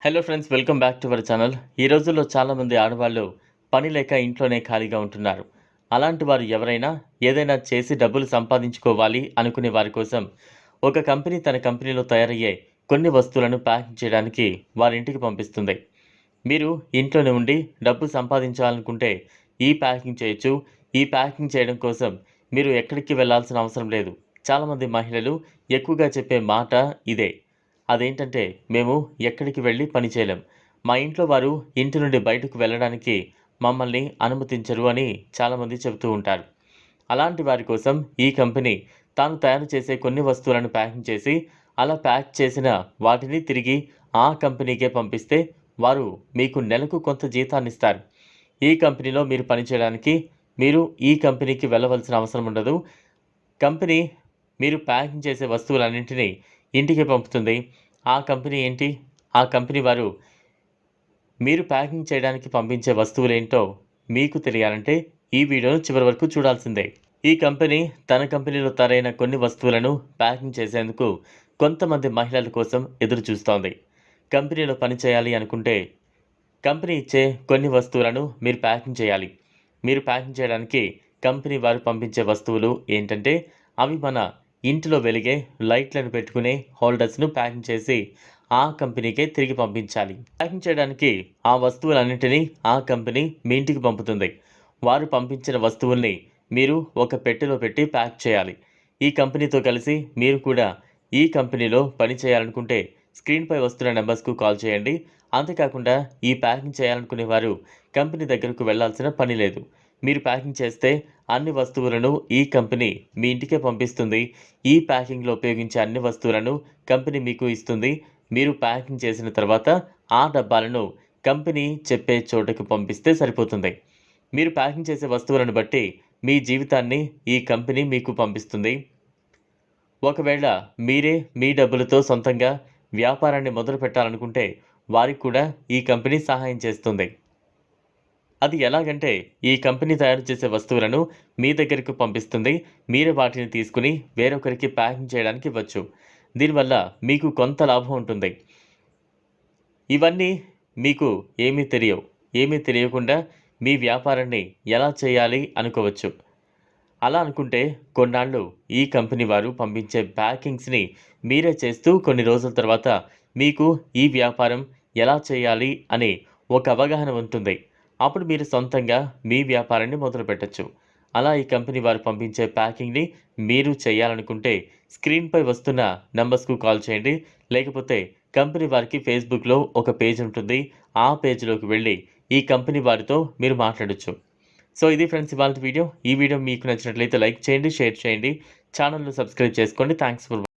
Hello friends, welcome back to our channel. ఈ రోజుల్లో చాలామంది ఆడవాళ్ళు పని లేక ఇంట్లోనే ఖాళీగా ఉంటున్నారు. అలాంటి వారు ఎవరైనా ఏదైనా చేసి డబ్బులు సంపాదించుకోవాలి అనుకునే వారి కోసం ఒక కంపెనీ తన కంపెనీలో తయారయ్యే కొన్ని వస్తువులను ప్యాకింగ్ చేయడానికి వారింటికి పంపిస్తుంది. మీరు ఇంట్లోనే ఉండి డబ్బు సంపాదించాలనుకుంటే ఈ ప్యాకింగ్ చేయొచ్చు. ఈ ప్యాకింగ్ చేయడం కోసం మీరు ఎక్కడికి వెళ్ళాల్సిన అవసరం లేదు. చాలామంది మహిళలు ఎక్కువగా చెప్పే మాట ఇదే. అదేంటంటే, మేము ఎక్కడికి వెళ్ళి పని చేయలేం. మా ఇంట్లో వారు ఇంటి నుండి బయటకు వెళ్ళడానికి మమ్మల్ని అనుమతించరు అని చాలామంది చెబుతూ ఉంటారు. అలాంటి వారి కోసం ఈ కంపెనీ తాను తయారు చేసే కొన్ని వస్తువులను ప్యాకింగ్ చేసి, అలా ప్యాక్ చేసిన వాటిని తిరిగి ఆ కంపెనీకే పంపిస్తే వారు మీకు నెలకు కొంత జీతాన్నిస్తారు. ఈ కంపెనీలో మీరు పనిచేయడానికి మీరు ఈ కంపెనీకి వెళ్ళవలసిన అవసరం ఉండదు. కంపెనీ మీరు ప్యాకింగ్ చేసే వస్తువులన్నింటినీ ఇంటికి పంపుతుంది. ఆ కంపెనీ ఏంటి? ఆ కంపెనీ వారు మీరు ప్యాకింగ్ చేయడానికి పంపించే వస్తువులేంటో మీకు తెలియాలంటే ఈ వీడియోను చివరి వరకు చూడాల్సిందే. ఈ కంపెనీ తన కంపెనీలో తయారైన కొన్ని వస్తువులను ప్యాకింగ్ చేసేందుకు కొంతమంది మహిళల కోసం ఎదురు చూస్తోంది. కంపెనీలో పని చేయాలి అనుకుంటే కంపెనీ ఇచ్చే కొన్ని వస్తువులను మీరు ప్యాకింగ్ చేయాలి. మీరు ప్యాకింగ్ చేయడానికి కంపెనీ వారు పంపించే వస్తువులు ఏంటంటే, అవి మన ఇంటిలో వెలిగే లైట్లను పెట్టుకునే హోల్డర్స్ను ప్యాకింగ్ చేసి ఆ కంపెనీకే తిరిగి పంపించాలి. ప్యాకింగ్ చేయడానికి ఆ వస్తువులన్నింటినీ ఆ కంపెనీ మీ ఇంటికి పంపుతుంది. వారు పంపించిన వస్తువుల్ని మీరు ఒక పెట్టెలో పెట్టి ప్యాక్ చేయాలి. ఈ కంపెనీతో కలిసి మీరు కూడా ఈ కంపెనీలో పని చేయాలనుకుంటే స్క్రీన్పై వస్తున్న నెంబర్స్కు కాల్ చేయండి. అంతేకాకుండా ఈ ప్యాకింగ్ చేయాలనుకునే వారు కంపెనీ దగ్గరకు వెళ్లాల్సిన పని లేదు. మీరు ప్యాకింగ్ చేస్తే అన్ని వస్తువులను ఈ కంపెనీ మీ ఇంటికే పంపిస్తుంది. ఈ ప్యాకింగ్లో ఉపయోగించే అన్ని వస్తువులను కంపెనీ మీకు ఇస్తుంది. మీరు ప్యాకింగ్ చేసిన తర్వాత ఆ డబ్బాలను కంపెనీ చెప్పే చోటుకు పంపిస్తే సరిపోతుంది. మీరు ప్యాకింగ్ చేసే వస్తువులను బట్టి మీ జీవితాన్ని ఈ కంపెనీ మీకు పంపిస్తుంది. ఒకవేళ మీరే మీ డబ్బులతో సొంతంగా వ్యాపారాన్ని మొదలు పెట్టాలనుకుంటే వారికి కూడా ఈ కంపెనీ సహాయం చేస్తుంది. అది ఎలాగంటే, ఈ కంపెనీ తయారు చేసే వస్తువులను మీ దగ్గరకు పంపిస్తుంది. మీరే వాటిని తీసుకుని వేరొకరికి ప్యాకింగ్ చేయడానికి ఇవ్వచ్చు. దీనివల్ల మీకు కొంత లాభం ఉంటుంది. ఇవన్నీ మీకు ఏమీ తెలియవు. ఏమీ తెలియకుండా మీ వ్యాపారాన్ని ఎలా చేయాలి అనుకోవచ్చు. అలా అనుకుంటే కొన్నాళ్ళు ఈ కంపెనీ వారు పంపించే ప్యాకింగ్స్ని మీరే చేస్తూ కొన్ని రోజుల తర్వాత మీకు ఈ వ్యాపారం ఎలా చేయాలి అనే ఒక అవగాహన ఉంటుంది. అప్పుడు మీరు సొంతంగా మీ వ్యాపారాన్ని మొదలుపెట్టచ్చు. అలా ఈ కంపెనీ వారు పంపించే ప్యాకింగ్ని మీరు చేయాలనుకుంటే స్క్రీన్పై వస్తున్న నంబర్స్కు కాల్ చేయండి. లేకపోతే కంపెనీ వారికి ఫేస్బుక్లో ఒక పేజ్ ఉంటుంది. ఆ పేజ్లోకి వెళ్ళి ఈ కంపెనీ వారితో మీరు మాట్లాడచ్చు. సో ఇది ఫ్రెండ్స్ ఇవాళ వీడియో. ఈ వీడియో మీకు నచ్చినట్లయితే లైక్ చేయండి, షేర్ చేయండి, ఛానల్ను సబ్స్క్రైబ్ చేసుకోండి. Thanks for